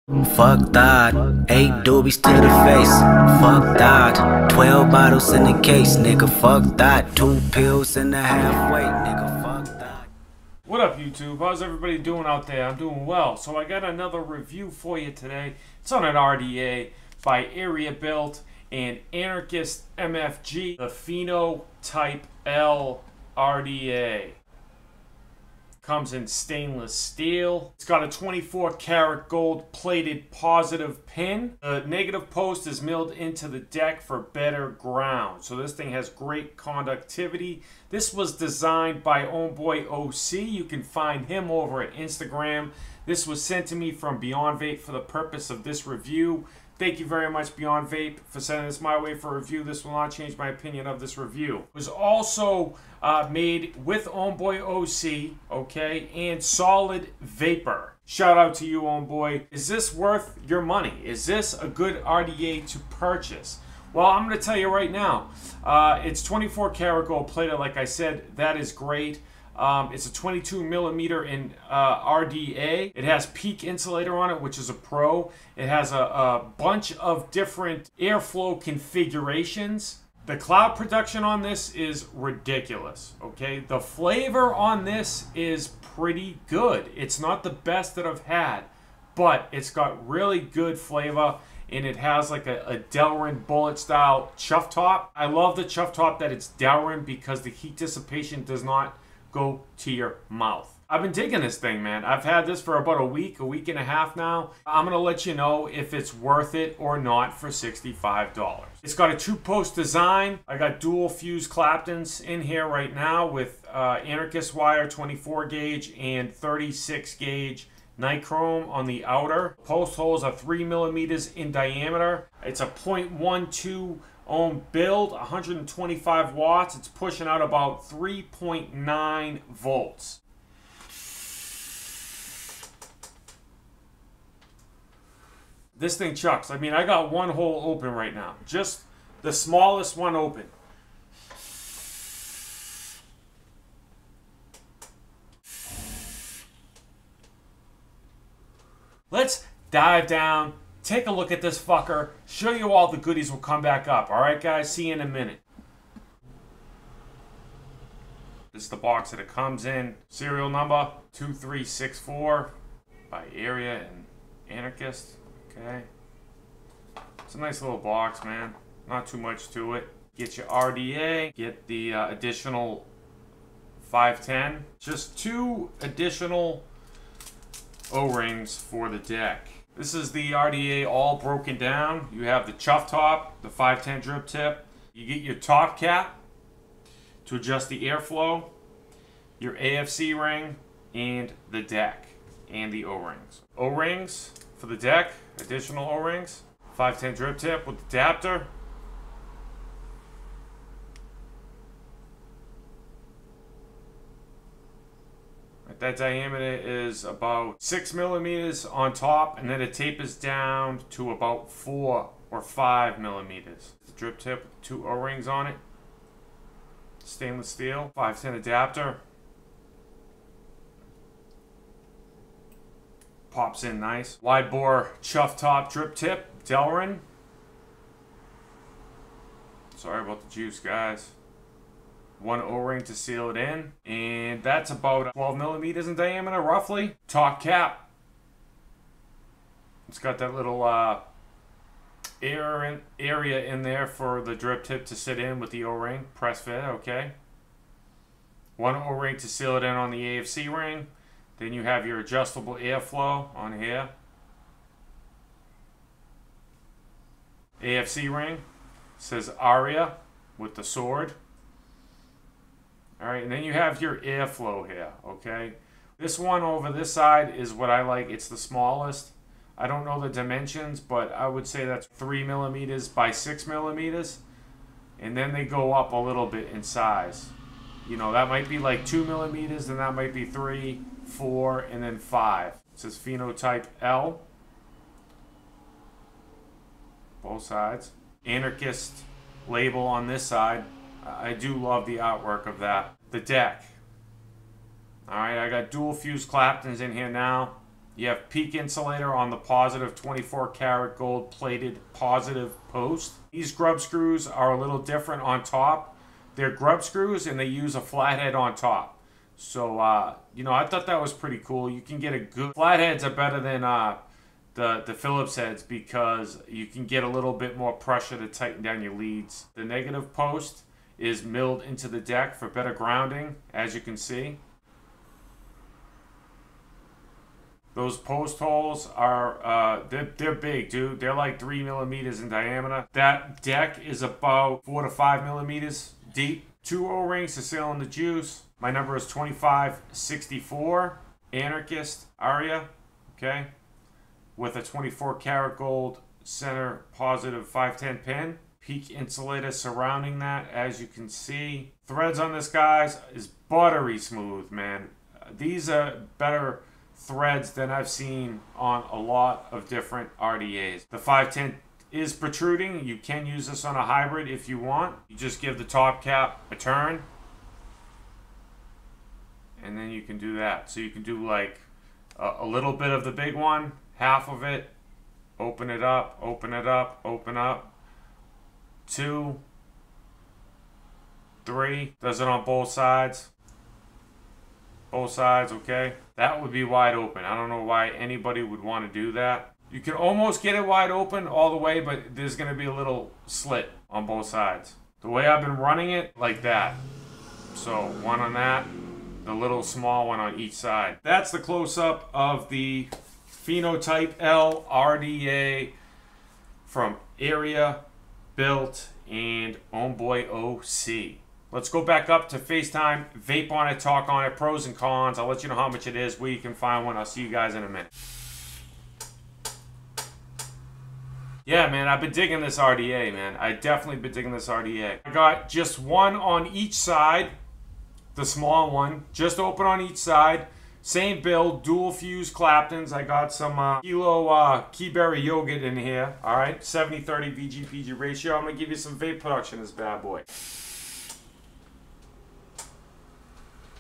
Fuck that. 8 doobies to the face. Fuck that. 12 bottles in the case, nigga. Fuck that. 2 pills in the halfway, nigga. Fuck that. What up, YouTube? How's everybody doing out there? I'm doing well. So I got another review for you today. It's on an RDA by Area Built and Anarchist MFG, the Phenotype-L RDA. Comes in stainless steel. It's got a 24 karat gold plated positive pin. The negative post is milled into the deck for better ground. So this thing has great conductivity. This was designed by Homeboy OC. You can find him over at Instagram. This was sent to me from Beyond Vape for the purpose of this review. Thank you very much, Beyond Vape, for sending this my way for a review. This will not change my opinion of this review. It was also made with Homeboy OC, okay, and solid VapeR. Shout out to you, Homeboy. Is this worth your money? Is this a good RDA to purchase? Well, I'm going to tell you right now. It's 24 karat gold plated, like I said. That is great. It's a 22 millimeter in RDA. It has peak insulator on it, which is a pro. It has a bunch of different airflow configurations. The cloud production on this is ridiculous, okay? The flavor on this is pretty good. It's not the best that I've had, but it's got really good flavor, and it has like a Delrin bullet style chuff top. I love the chuff top that it's Delrin because the heat dissipation does not go to your mouth. I've been digging this thing, man. I've had this for about a week and a half now. I'm gonna let you know if it's worth it or not for $65. It's got a 2-post design. I got dual fuse Claptons in here right now with Anarchist wire 24 gauge and 36 gauge nichrome on the outer. Post holes are 3 millimeters in diameter. It's a 0.12 ohm build, 125 watts. It's pushing out about 3.9 volts. This thing chucks. I mean, I got one hole open right now. Just the smallest one open. Let's dive down, take a look at this fucker, show you all the goodies. Will come back up. All right, guys? See you in a minute. This is the box that it comes in. Serial number 2364 by Area and Anarchist. Okay. It's a nice little box, man. Not too much to it. Get your RDA. Get the additional 510. Just 2 additional O-rings for the deck. This is the RDA all broken down. You have the chuff top, the 510 drip tip. You get your top cap to adjust the airflow, your AFC ring, and the deck, and the O-rings. O-rings for the deck, additional O-rings, 510 drip tip with adapter. That diameter is about 6 millimeters on top, and then it tapers down to about 4 or 5 millimeters. The drip tip with 2 O-rings on it. Stainless steel, 510 adapter. Pops in nice. Wide bore chuff top drip tip, Delrin. Sorry about the juice, guys. 1 O-ring to seal it in, and that's about 12 millimeters in diameter, roughly. Top cap. It's got that little area in there for the drip tip to sit in with the O-ring. Press fit, okay. 1 O-ring to seal it in on the AFC ring. Then you have your adjustable airflow on here. AFC ring. It says Aria with the sword. Alright, and then you have your airflow here, okay? This one over this side is what I like. It's the smallest. I don't know the dimensions, but I would say that's 3 millimeters by 6 millimeters. And then they go up a little bit in size. You know, that might be like 2 millimeters, then that might be 3, 4, and then 5. It says Phenotype-L. Both sides. Anarchist label on this side. I do love the artwork of that. The deck. Alright, I got dual fuse Claptons in here now. You have peak insulator on the positive 24 karat gold plated positive post. These grub screws are a little different on top. They're grub screws and they use a flathead on top. So, you know, I thought that was pretty cool. You can get a good... Flatheads are better than the Phillips heads because you can get a little bit more pressure to tighten down your leads. The negative post is milled into the deck for better grounding, as you can see. Those post holes are, they're big, dude. They're like 3 millimeters in diameter. That deck is about 4 to 5 millimeters deep. 2 O-rings to seal in the juice. My number is 2564. Anarchist Aria, okay? With a 24 karat gold center positive 510 pin. Peak insulator surrounding that, as you can see. Threads on this, guys, is buttery smooth, man. These are better threads than I've seen on a lot of different RDAs. The 510 is protruding. You can use this on a hybrid if you want. You just give the top cap a turn and then you can do that. So you can do like a little bit of the big one, half of it, open it up, open it up, open up. 2, 3, does it on both sides. Both sides, okay? That would be wide open. I don't know why anybody would want to do that. You can almost get it wide open all the way, but there's going to be a little slit on both sides. The way I've been running it, like that. So, one on that, the little small one on each side. That's the close-up of the Phenotype-L RDA from Area Built and Homeboy OC. Let's go back up to FaceTime, vape on it, talk on it, pros and cons. I'll let you know how much it is, where you can find one. I'll see you guys in a minute. Yeah, man, I've been digging this RDA, man. I definitely been digging this RDA. I got just one on each side, the small one, just open on each side. Same build, dual fuse Claptons. I got some kilo Keyberry yogurt in here. All right, 70-30 VG-PG ratio. I'm gonna give you some vape production in this bad boy.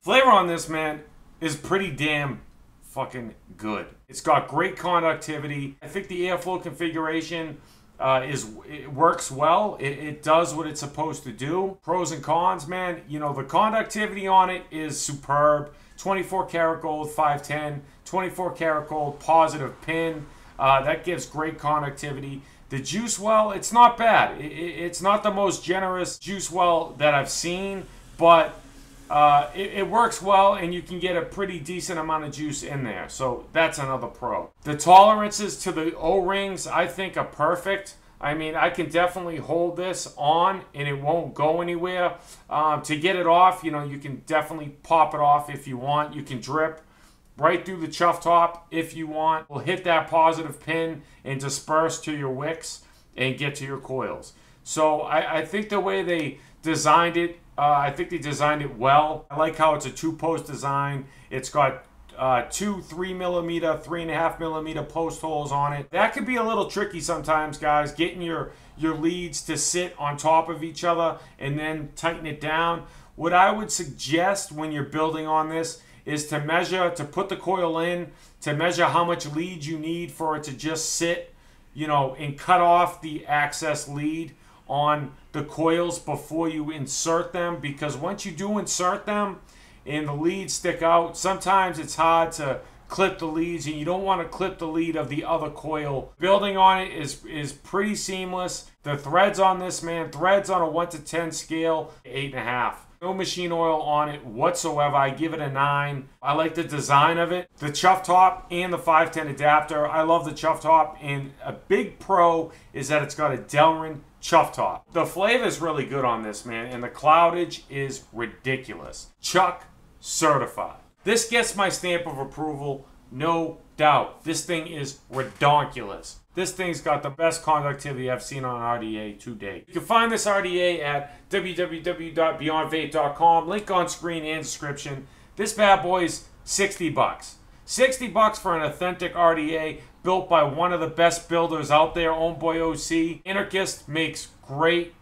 Flavor on this, man, is pretty damn fucking good. It's got great conductivity. I think the airflow configuration it works well. It does what it's supposed to do. Pros and cons, man. You know, the conductivity on it is superb. 24 karat gold 510, 24 karat gold positive pin. That gives great conductivity. The juice well, it's not bad. It's not the most generous juice well that I've seen, but it works well and you can get a pretty decent amount of juice in there. So that's another pro. The tolerances to the O-rings I think are perfect. I mean, I can definitely hold this on and it won't go anywhere. To get it off, you know, you can definitely pop it off if you want. You can drip right through the chuff top if you want. We'll hit that positive pin and disperse to your wicks and get to your coils. So I think the way they designed it, I think they designed it well. I like how it's a 2-post design. It's got 2 3mm, 3.5mm post holes on it. That could be a little tricky sometimes, guys, getting your leads to sit on top of each other and then tighten it down. What I would suggest when you're building on this is to measure, to put the coil in, to measure how much lead you need for it to just sit, you know, and cut off the access lead on the coils before you insert them, because once you do insert them and the leads stick out, sometimes it's hard to clip the leads and you don't want to clip the lead of the other coil. Building on it is pretty seamless. The threads on this, man, threads on a 1 to 10 scale, 8.5. No machine oil on it whatsoever. I give it a 9. I like the design of it. The chuff top and the 510 adapter. I love the chuff top, and a big pro is that it's got a Delrin chuff top. The flavor is really good on this, man, and the cloudage is ridiculous. Chuck certified. This gets my stamp of approval, no doubt. This thing is redonkulous. This thing's got the best conductivity I've seen on RDA to date. You can find this RDA at www.beyondvape.com. Link on screen and description. This bad boy's 60 bucks. 60 bucks for an authentic RDA built by one of the best builders out there, Homeboy OC. Anarchist makes great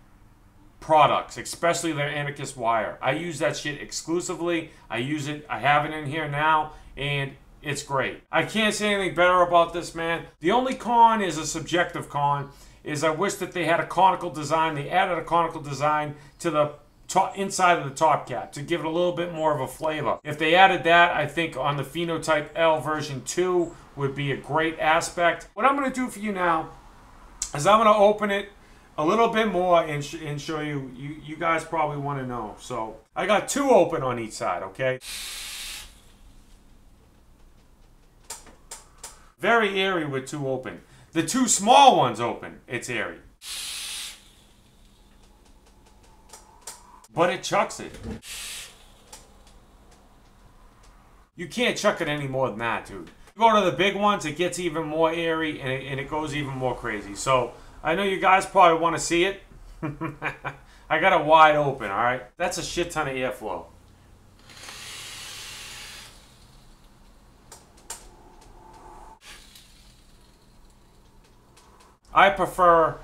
products, especially their Anarchist wire. I use that shit exclusively. I use it, I have it in here now, and It's great. I can't say anything better about this, man. The only con is a subjective con, is I wish that they had a conical design. They added a conical design to the inside of the top cap to give it a little bit more of a flavor. If they added that, I think on the Phenotype-L version 2 would be a great aspect. What I'm going to do for you now is I'm going to open it a little bit more and show you. You guys probably want to know. So I got 2 open on each side, okay? Very airy with 2 open. The 2 small ones open, it's airy. But it chucks it. You can't chuck it any more than that, dude. You go to the big ones, it gets even more airy and it goes even more crazy. So I know you guys probably want to see it. I got it wide open, alright? That's a shit ton of airflow. I prefer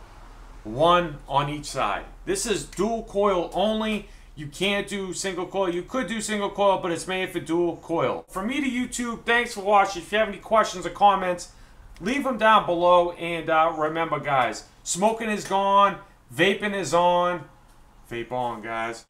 1 on each side. This is dual coil only. You can't do single coil. You could do single coil, but it's made for dual coil. From me to YouTube, thanks for watching. If you have any questions or comments, leave them down below. And remember, guys, smoking is gone. Vaping is on. Vape on, guys.